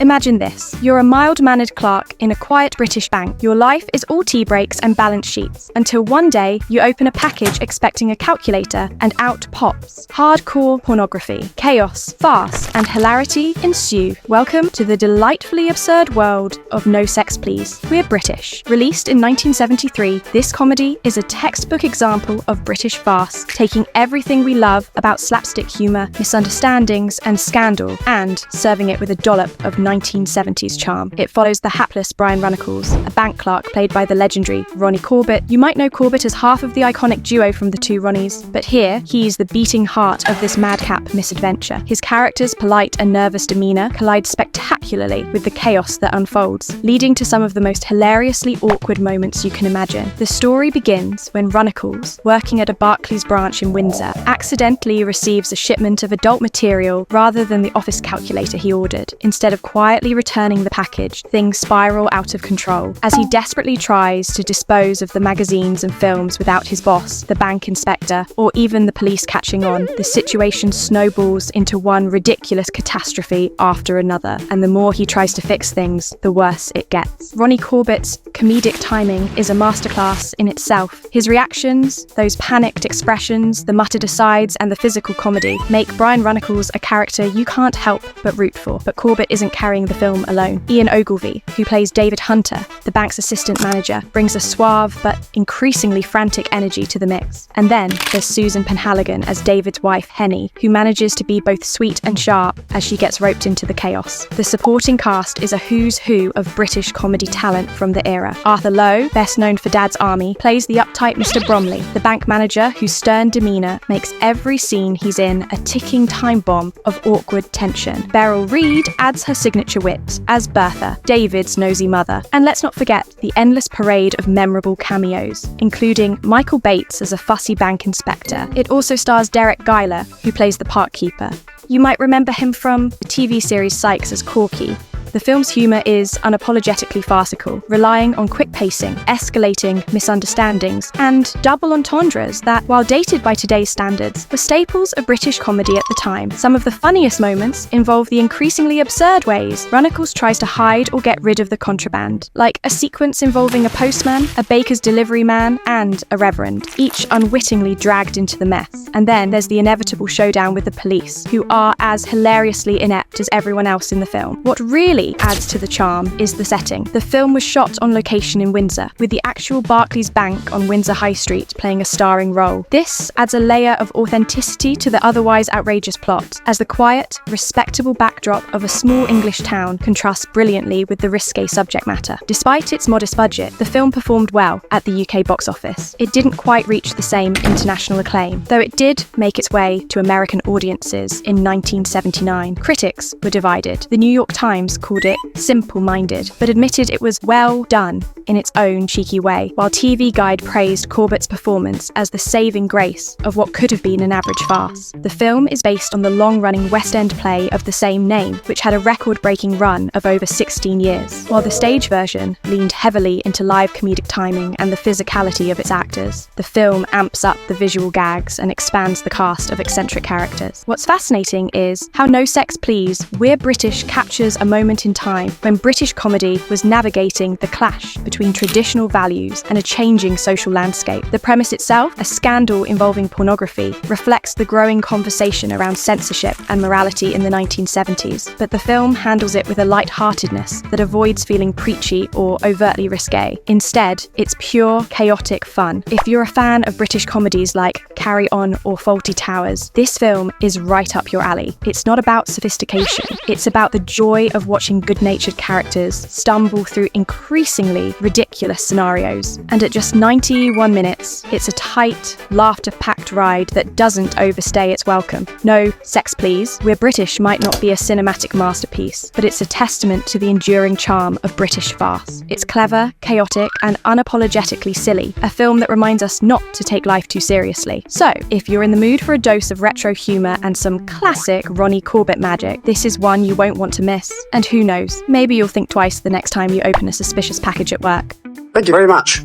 Imagine this. You're a mild-mannered clerk in a quiet British bank. Your life is all tea breaks and balance sheets, until one day you open a package expecting a calculator and out pops hardcore pornography. Chaos, farce, and hilarity ensue. Welcome to the delightfully absurd world of No Sex Please. We're British. Released in 1973, this comedy is a textbook example of British farce, taking everything we love about slapstick humour, misunderstandings, and scandal, and serving it with a dollop of 1970s charm. It follows the hapless Brian Runnicles, a bank clerk played by the legendary Ronnie Corbett. You might know Corbett as half of the iconic duo from The Two Ronnies, but here he's the beating heart of this madcap misadventure. His character's polite and nervous demeanour collides spectacularly with the chaos that unfolds, leading to some of the most hilariously awkward moments you can imagine. The story begins when Runnicles, working at a Barclays branch in Windsor, accidentally receives a shipment of adult material rather than the office calculator he ordered. Instead of quietly returning the package, things spiral out of control. As he desperately tries to dispose of the magazines and films without his boss, the bank inspector, or even the police catching on, the situation snowballs into one ridiculous catastrophe after another, and the more he tries to fix things, the worse it gets. Ronnie Corbett's comedic timing is a masterclass in itself. His reactions, those panicked expressions, the muttered asides, and the physical comedy make Brian Runnicles a character you can't help but root for. But Corbett isn't carrying the film alone. Ian Ogilvy, who plays David Hunter, the bank's assistant manager, brings a suave but increasingly frantic energy to the mix. And then there's Susan Penhaligon as David's wife, Henny, who manages to be both sweet and sharp as she gets roped into the chaos. The supporting cast is a who's who of British comedy talent from the era. Arthur Lowe, best known for Dad's Army, plays the uptight Mr. Bromley, the bank manager whose stern demeanour makes every scene he's in a ticking time bomb of awkward tension. Beryl Reid adds her signature wit as Bertha, David's nosy mother. And let's not forget the endless parade of memorable cameos, including Michael Bates as a fussy bank inspector. It also stars Derek Guyler, who plays the park keeper. You might remember him from the TV series Sykes as Corky. The film's humour is unapologetically farcical, relying on quick pacing, escalating misunderstandings, and double entendres that, while dated by today's standards, were staples of British comedy at the time. Some of the funniest moments involve the increasingly absurd ways Runnicles tries to hide or get rid of the contraband, like a sequence involving a postman, a baker's delivery man, and a reverend, each unwittingly dragged into the mess. And then there's the inevitable showdown with the police, who are as hilariously inept as everyone else in the film. What really adds to the charm is the setting. The film was shot on location in Windsor, with the actual Barclays Bank on Windsor High Street playing a starring role. This adds a layer of authenticity to the otherwise outrageous plot, as the quiet, respectable backdrop of a small English town contrasts brilliantly with the risque subject matter. Despite its modest budget, the film performed well at the UK box office. It didn't quite reach the same international acclaim, though it did make its way to American audiences in 1979. Critics were divided. The New York Times called it simple-minded, but admitted it was well done in its own cheeky way, while TV Guide praised Corbett's performance as the saving grace of what could have been an average farce. The film is based on the long-running West End play of the same name, which had a record-breaking run of over 16 years, while the stage version leaned heavily into live comedic timing and the physicality of its actors. The film amps up the visual gags and expands the cast of eccentric characters. What's fascinating is how No Sex Please, We're British captures a moment in time when British comedy was navigating the clash between traditional values and a changing social landscape. The premise itself, a scandal involving pornography, reflects the growing conversation around censorship and morality in the 1970s, but the film handles it with a light-heartedness that avoids feeling preachy or overtly risque. Instead, it's pure, chaotic fun. If you're a fan of British comedies like Carry On or Fawlty Towers, this film is right up your alley. It's not about sophistication, it's about the joy of watching good-natured characters stumble through increasingly ridiculous scenarios. And at just 91 minutes, it's a tight, laughter-packed ride that doesn't overstay its welcome. No Sex Please, We're British might not be a cinematic masterpiece, but it's a testament to the enduring charm of British farce. It's clever, chaotic, and unapologetically silly, a film that reminds us not to take life too seriously. So, if you're in the mood for a dose of retro humour and some classic Ronnie Corbett magic, this is one you won't want to miss. And who knows, maybe you'll think twice the next time you open a suspicious package at work. Thank you very much.